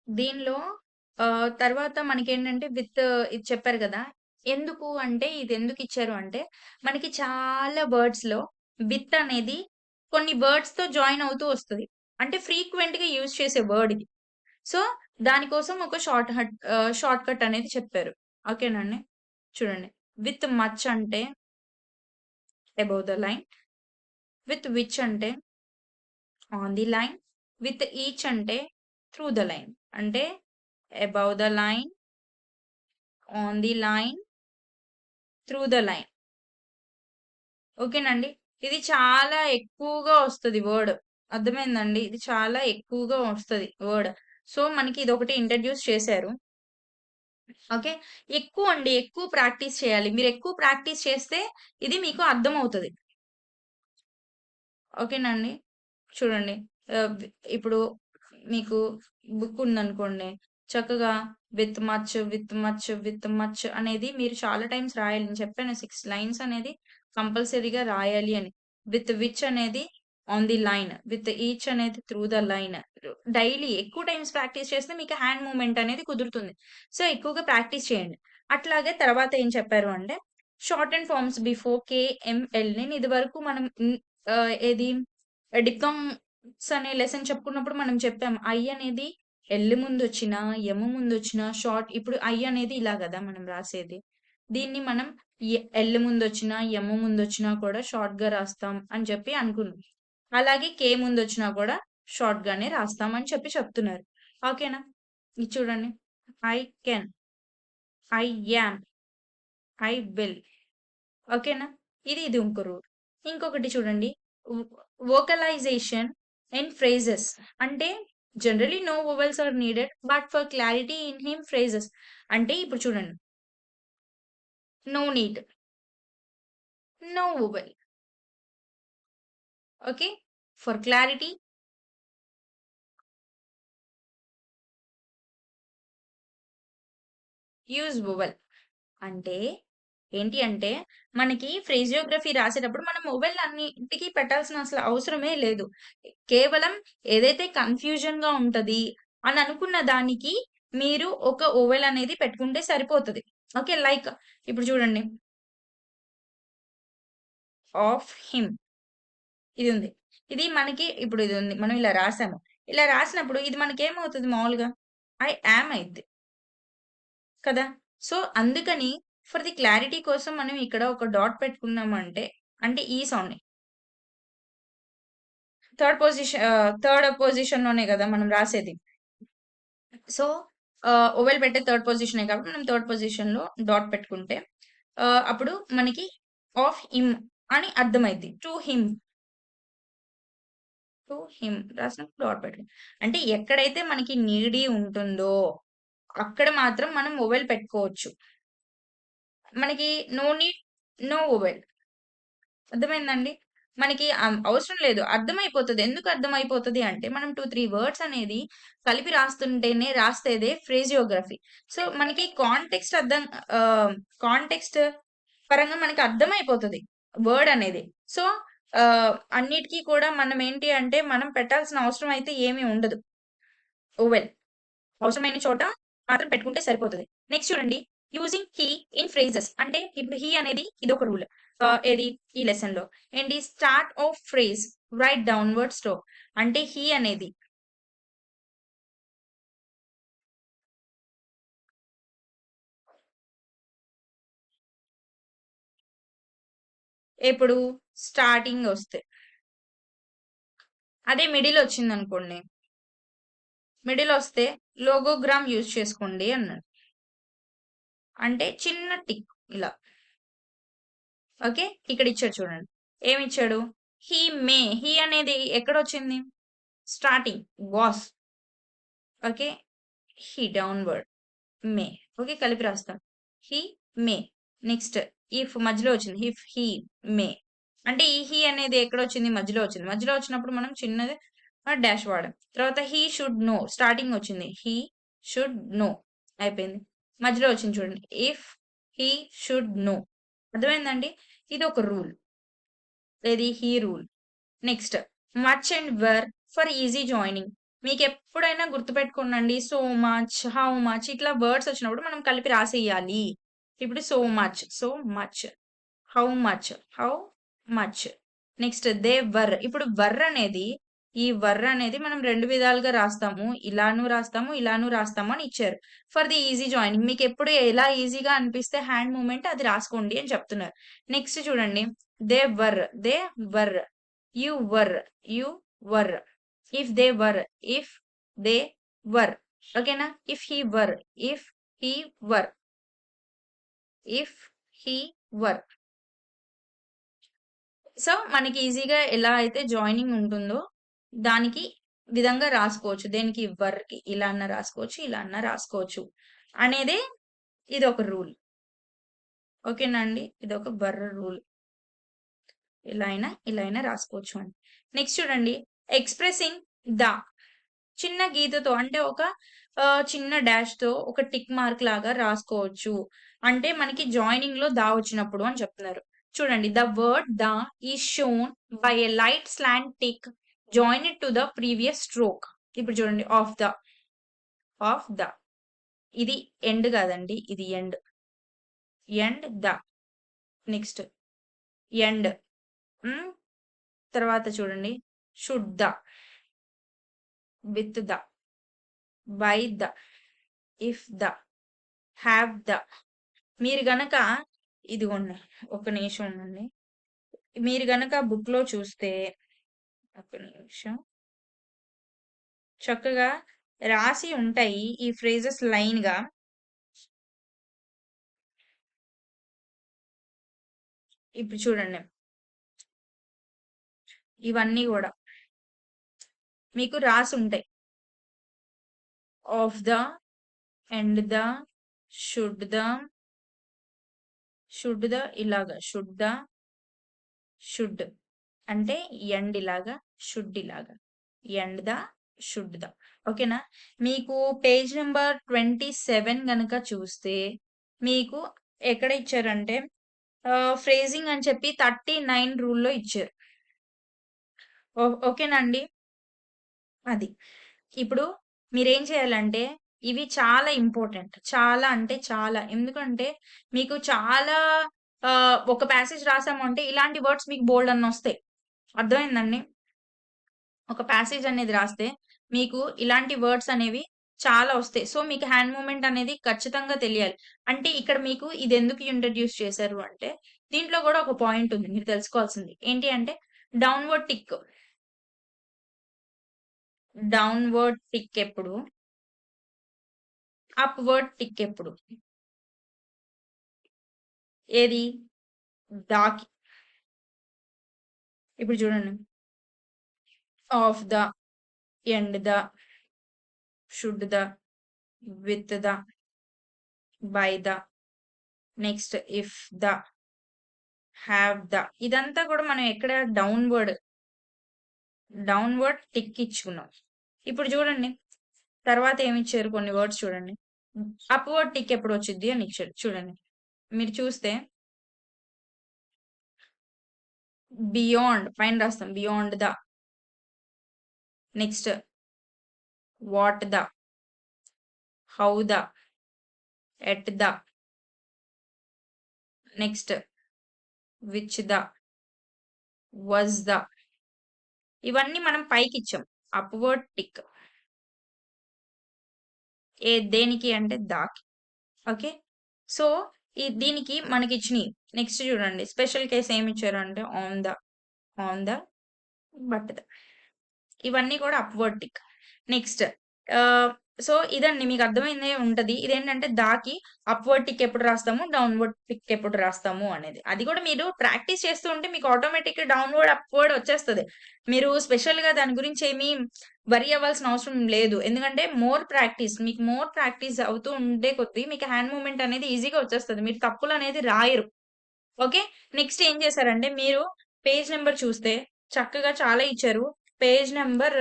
దీనిలో తర్వాత మనకేంటంటే ఇది చెప్పారు గదా! ఎందుకు అంటే ఇదెందుకిచ్చారు అంటే, మనకి చాలా వర్డ్స్‌లో విత్ అనేది కొన్ని వర్డ్స్‌తో జాయిన్ అవుతూ వస్తది. అంటే ఫ్రీక్వెంట్‌గా యూజ్ చేసే వర్డ్ ఇది. సో, దానికోసం ఒక షార్ట్ కట్ అనేది చెప్పారు. ఓకేనండి. చూడండి. విత్ మచ్ అంటే above the line. With which అంటే on the line. With each అంటే త్రూ ద లైన్. అంటే above the line, on the line, through the line. ఓకేనండి. ఇది చాలా ఎక్కువగా వస్తది వర్డ్. అర్థమైందండి? ఇది చాలా ఎక్కువగా వస్తది వర్డ్. సో, మనకి ఇదొకటి ఇంట్రొడ్యూస్ చేశారు. ఓకే. ఎక్కువండి. ఎక్కువ ప్రాక్టీస్ చేయాలి. మీరెక్కువ ప్రాక్టీస్ చేస్తే ఇది మీకు అర్థమవుతది. ఓకేనండి. చూడండి. ఇప్పుడు మీకు బుక్ ఉందనుకోండి. చక్కగా విత్ మచ్ అనేది మీరు చాలా టైమ్స్ రాయాలి. నేను చెప్పాను 6 లైన్స్ అనేది కంపల్సరీగా రాయాలి అని. విత్ విచ్ అనేది on the line. With each అనేది త్రూ ద లైన్. డైలీ ఎక్కువ టైమ్స్ ప్రాక్టీస్ చేస్తే మీకు హ్యాండ్ మూవ్‌మెంట్ అనేది కుదురుతుంది. సో, ఎక్కువగా ప్రాక్టీస్ చేయండి. అట్లాగే తర్వాత ఏం చెప్పారు అంటే short and forms before KML. నేను ఇదివరకు మనం ఏది డిప్థాంగ్స్ అనే లెసన్ చెప్పుకున్నప్పుడు మనం చెప్పాం. ఐ అనేది ఎల్ ముందొచ్చినా, ఎమ్ ముందొచ్చినా ఇప్పుడు ఐ అనేది ఇలా గదా మనం రాసేది. దీన్ని మనం ఎల్ ముందొచ్చినా, ఎమ్ ముందొచ్చినా కూడా షార్ట్‌గా రాస్తాం అని చెప్పి అనుకున్నాం. అలాగే కే ముందొచ్చినా కూడా షార్ట్‌గానే రాస్తాం అని చెప్పి చెప్తున్నారు. ఓకేనా? ఇది చూడండి. I can, I am, I will. ఓకేనా? ఇది ఇంకో రూల్. ఇంకొకటి చూడండి. వ్ వోకలైజేషన్ ఇన్ ఫ్రేజెస్ అంటే generally no vowels are needed. But for clarity in him phrases అంటే ఇప్పుడు చూడండి. No need, no vowel. Okay. For clarity use vowel. అంటే ఏంటి అంటే మనకి ఫ్రేజియోగ్రఫీ రాసేటప్పుడు మనం వోవెల్ అన్నిటికి పెట్టాల్సిన అసలు అవసరమే లేదు. కేవలం ఏదైతే కన్‌ఫ్యూజన్‌గా ఉంటది అని అనుకున్న దానికి మీరు ఒక వోవెల్ అనేది పెట్టుకుంటే సరిపోతది. ఓకే. లైక్ ఇప్పుడు చూడండి. ఆఫ్ హిమ్ ఇది ఉంది. ఇది మనకి ఇప్పుడు ఇది ఉంది. మనం ఇలా రాసాము. ఇలా రాసినప్పుడు ఇది మనకేమవుతది మామూలుగా ఐ యామ్ అయిద్ది. కదా! సో, అందుకని ఫర్ ది క్లారిటీ కోసం మనం ఇక్కడ ఒక డాట్ పెట్టుకున్నామంటే అంటే ఈ సౌండ్‌ని థర్డ్ పొజిషన్‌లోనే గదా మనం రాసేది. సో, ఓవెల్ పెట్టే థర్డ్ పొజిషనే కాబట్టి మనం థర్డ్ పొజిషన్‌లో డాట్ పెట్టుకుంటే అప్పుడు మనకి ఆఫ్ హిమ్ అని అర్థమైద్ది. టు హిమ్ రాసినప్పుడు డాట్ పెట్టాలి. అంటే ఎక్కడైతే మనకి నీడీ ఉంటుందో అక్కడ మాత్రం మనం ఓవెల్ పెట్టుకోవచ్చు. మనకి నో నీడ్, నో ఓవెల్. అర్థమైందండి? మనకి అవసరం లేదు. అర్థమైపోతది. ఎందుకు అర్థమైపోతది అంటే, మనం 2, 3 వర్డ్స్ అనేది కలిపి రాస్తేదే ఫ్రేజియోగ్రఫీ. సో, మనకి ఆహ్, కాంటెక్స్ట్ పరంగా మనకి అర్థమైపోతది వర్డ్ అనేది. సో, అన్నిటికి కూడా మనం ఏంటి అంటే, మనం పెట్టాల్సిన అవసరం అయితే ఏమి ఉండదు. ఓవెల్. అవసరమైన చోట మాత్రం పెట్టుకుంటే సరిపోతది. నెక్స్ట్ చూడండి. యూజింగ్ హి ఇన్ ఫ్రేజెస్ అంటే ఇప్పుడు హి అనేది ఇదొక రూల్. ఏది ఈ లెసన్‌లో. ఏంటి start of phrase right downward stroke అంటే హి అనేది ఎప్పుడు స్టార్టింగ్ ఒస్తే. అదే మిడిల్ ఒచ్చిందనుకోండి. మిడిల్ ఒస్తే లోగోగ్రామ్ యూజ్ చేసుకోండి అన్నాడు. అంటే చిన్న టిక్ ఇలా. ఓకే. ఇక్కడ ఇచ్చాడు చూడండి. ఏమిచ్చాడు? హి అనేది ఎక్కడొచ్చింది? Starting was. Okay. He downward may. Okay. కలిపి రాస్తాం. హి, మే. నెక్స్ట్ మధ్యలో వచ్చింది. హి, మే. అంటే ఈ హి అనేది ఎక్కడొచ్చింది? మధ్యలో వచ్చింది. మధ్యలో వచ్చినప్పుడు మనం చిన్నది డాష్ వాడాం. తర్వాత హి షుడ్ నో స్టార్టింగ్ వచ్చింది. హి షుడ్ నో అయిపోయింది. మధ్యలో వచ్చింది చూడండి. If he should know. అర్థమైందండి? ఇదొక రూల్. ఏది? He rule. Next much and where for easy joining. మీకెప్పుడైనా గుర్తుపెట్టుకోండి. సో మచ్, హౌ మచ్ ఇట్లా వర్డ్స్ వచ్చినప్పుడు మనం కలిపి రాసేయాలి. ఇప్పుడు so much, how much, how much. Next they were. ఇప్పుడు ఈ వర్ అనేది మనం 2 విధాలుగా రాస్తాము. ఇలాను రాస్తాము, ఇలాను రాస్తాము అని ఇచ్చారు. For the easy joining. మీకెప్పుడు ఎలా ఈజీగా అనిపిస్తే హ్యాండ్ మూవ్‌మెంట్ అది రాసుకోండి అని చెప్తున్నారు. నెక్స్ట్ చూడండి. They were. You were, you were. If they were, if they were. ఓకేనా? If he were, if he were, if he were. So, మనకి ఈజీగా ఎలా అయితే జాయినింగ్ ఉంటుందో, దానికి విధంగా రాసుకోవచ్చు. దేనికి? వర్‌కి. ఇలా అన్నా రాసుకోవచ్చు, ఇలా అన్నా రాసుకోవచ్చు. అనేదే ఇదొక రూల్. ఓకేనా అండి? ఇదొక రూల్. ఇలా అయినా రాసుకోవచ్చు అని. నెక్స్ట్ చూడండి. Expressing the. చిన్న గీతతో అంటే ఒక చిన్న డాష్‌తో ఒక టిక్ మార్క్ లాగా రాసుకోవచ్చు. అంటే మనకి జాయినింగ్‌లో ద వచ్చినప్పుడు అని చెప్తున్నారు. చూడండి. The word the is shown by a light slant tick joined to the previous stroke. ఇప్పుడు చూడండి. Of the. ఇది ఎండ్ కాదండి. ఇది end. End the. Next end. హ్మ్. తర్వాత చూడండి. Should the. With the. By the. If the. Have the. మీరు గనక ఇదిగోండి. ఒక నిమిషం ఉండండి. మీరు గనక బుక్‌లో చూస్తే ఒక్క నిమిషం. చక్కగా రాసి ఉంటాయి. ఈ ఫ్రేజెస్ లైన్‌గా. ఇప్పుడు చూడండి. ఇవన్నీ గూడా మీకు రాసుంటాయి. Of the, and the, should the, should the, should అంటే ఎండ్ ఇలాగా, షుడ్ ఇలాగా. And the, should the. ఓకేనా? మీకు పేజ్ నంబర్ 27 గనక చూస్తే మీకు ఎక్కడ ఇచ్చారంటే ఫ్రేజింగ్ అని చెప్పి 39 రూల్‌లో ఇచ్చారు. ఓకేనా అండి? అది. ఇప్పుడు మీరేం చేయాలంటే ఇవి చాలా ఇంపార్టెంట్. చాలా అంటే చాలా. ఎందుకంటే మీకు చాలా ఒక ప్యాసేజ్ రాసాము అంటే ఇలాంటి వర్డ్స్ మీకు బోలెడన్నొస్తాయి. అర్థమైందండి? ఒక ప్యాసేజ్ అనేది రాస్తే మీకు ఇలాంటి వర్డ్స్ అనేవి చాలా వస్తాయి. సో, మీకు హ్యాండ్ మూవ్‌మెంట్ అనేది ఖచ్చితంగా తెలియాలి. అంటే ఇక్కడ మీకు ఇదెందుకు ఇంట్రొడ్యూస్ చేశారు అంటే, దీంట్లో గూడా ఒక పాయింట్ ఉంది మీరు తెలుసుకోవాల్సింది. ఏంటి అంటే డౌన్‌వర్డ్ టిక్. డౌన్‌వర్డ్ టిక్ ఎప్పుడు? అప్‌వర్డ్ టిక్ ఎప్పుడు? ఏది? దాకి. ఇప్పుడు చూడండి. Of the, and the, should the, with the, by the, next if the, have the. ఇదంతా కూడా మనం ఎక్కడ డౌన్‌వర్డ్ టిక్ ఇచ్చుకున్నాం. ఇప్పుడు చూడండి. తర్వాత ఏమిచ్చారు కొన్ని వర్డ్స్ చూడండి. అప్‌వర్డ్ టిక్ ఎప్పుడొచ్చిద్ది అని ఇచ్చాడు. చూడండి. మీరు చూస్తే బియాండ్ పైన రాస్తాం. Beyond the. Next what the, how the, at the, next which the, was the. ఇవన్నీ మనం పైకిచ్చాం. Upward tick. దేనికి అంటే దాకి. ఓకే. సో, దీనికి మనకిచ్చినియి. నెక్స్ట్ చూడండి. స్పెషల్ కేస్ ఏమిచ్చారు అంటే ఆన్ ద, బట్ ద. ఇవన్నీ కూడా అప్‌వర్డ్ టిక్. నెక్స్ట్ సో, ఇదండి మీకు అర్థమైందే ఉంటది. ఇదేంటంటే దాకి అప్‌వర్డ్ టిక్ ఎప్పుడు రాస్తాము, డౌన్‌వర్డ్ టిక్ ఎప్పుడు రాస్తాము అనేది. అది కూడా మీరు ప్రాక్టీస్ చేస్తూ ఉంటే మీకు ఆటోమేటిక్‌గా డౌన్‌వర్డ్, అప్‌వర్డ్ వచ్చేస్తది. మీరు స్పెషల్‌గా దాని గురించి ఏమి వరీ అవ్వాల్సిన అవసరం లేదు. ఎందుకంటే మీకు మోర్ ప్రాక్టీస్ అవుతూ ఉండే కొద్దీ మీకు హ్యాండ్ మూవ్‌మెంట్ అనేది ఈజీగా వచ్చేస్తది. మీరు తప్పులనేది రాయరు. ఓకే. నెక్స్ట్ ఏం చేశారంటే మీరు పేజ్ నంబర్ చూస్తే చక్కగా చాలా ఇచ్చారు. పేజ్ నంబర్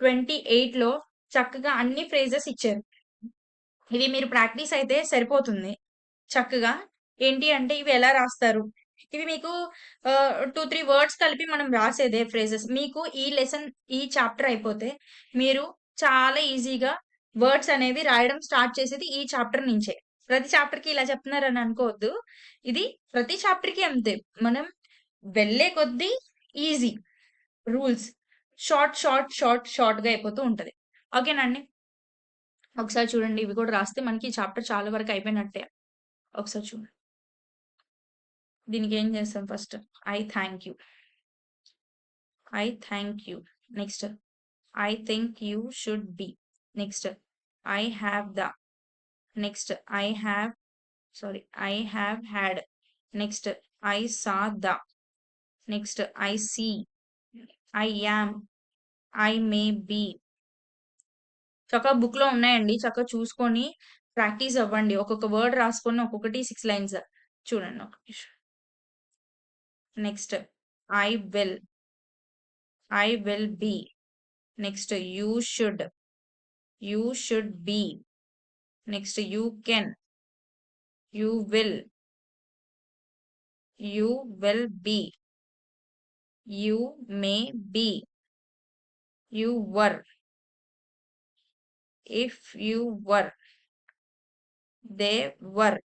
28లో చక్కగా అన్ని ఫ్రేజెస్ ఇచ్చారు. ఇవి మీరు ప్రాక్టీస్ అయితే సరిపోతుంది. చక్కగా ఏంటి అంటే ఇవి ఎలా రాస్తారు? ఇవి మీకు 2, 3 వర్డ్స్ కలిపి మనం రాసేదే ఫ్రేజెస్. మీకు ఈ చాప్టర్ అయిపోతే మీరు చాలా ఈజీగా వర్డ్స్ అనేవి రాయడం స్టార్ట్ చేసేది ఈ చాప్టర్ నుంచే. ప్రతి చాప్టర్‌కి ఇలా చెప్తున్నారని అనుకోవద్దు. ఇది ప్రతి చాప్టర్‌కి అంతే. మనం వెళ్ళే కొద్దీ ఈజీ రూల్స్. షార్ట్‌గా అయిపోతూ ఉంటది. ఓకేనా అండి? ఒకసారి చూడండి. ఇవి కూడా రాస్తే మనకి ఈ చాప్టర్ చాలా వరకు అయిపోయినట్టే. ఒకసారి చూడండి. దీనికేం చేస్తాం first? I thank you. I thank you. Next I think you should be. Next, I have the. Next, I have had. Next, I saw the. Next, I see. I am. I may be. చక్కగా బుక్‌లో ఉన్నాయండి. చక్కగా చూసుకొని practice అవ్వండి. ఒక్కొక్క word రాసుకొని ఒక్కొక్కటి 6 lines చూడండి ఒక నిమిషం. Next I will. I will be. Next, you should. You should be. Next, you can. You will. You will be. You may be. You were. If you were. They were.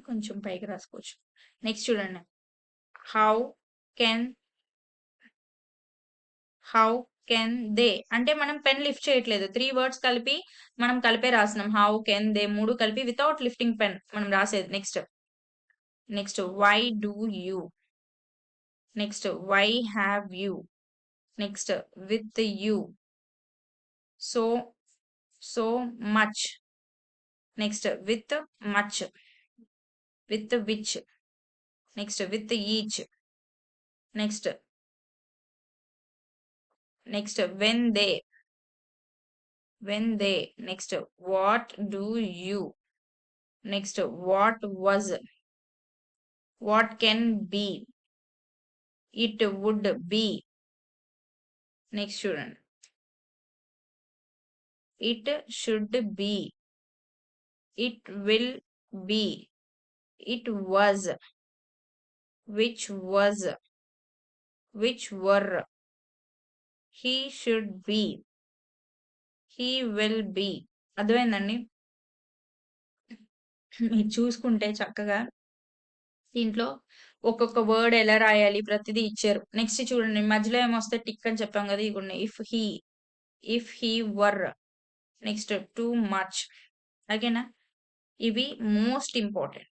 కొంచెం పైకి రాసుకోవచ్చు. Next చూడండి. How can they అంటే మనం pen lift చేయట్లేదు. 3 words కలిపి మనం కలిపే రాస్తున్నాం. హౌ కెన్ దే 3 కలిపి వితౌట్ లిఫ్టింగ్ పెన్ మనం రాసేది. Next why do you. Next why have you. Next with you. So much. Next with much. With which. Next with each. Next when they. Next what do you. Next what was. What can be. It would be. Next చూడండి. It should be. It will be. It was. Which was. Which were. He should be. He will be. అర్థమైందండి? మీరు చూసుకుంటే చక్కగా దీంట్లో ఒక్కొక్క word ఎలా రాయాలి ప్రతిదీ ఇచ్చారు. నెక్స్ట్ చూడండి మధ్యలో ఏమొస్తే టిక్ అని చెప్పాం కదా, ఇవి if he were. Next too much. ఓకేనా? ఇవి మోస్ట్ ఇంపార్టెంట్.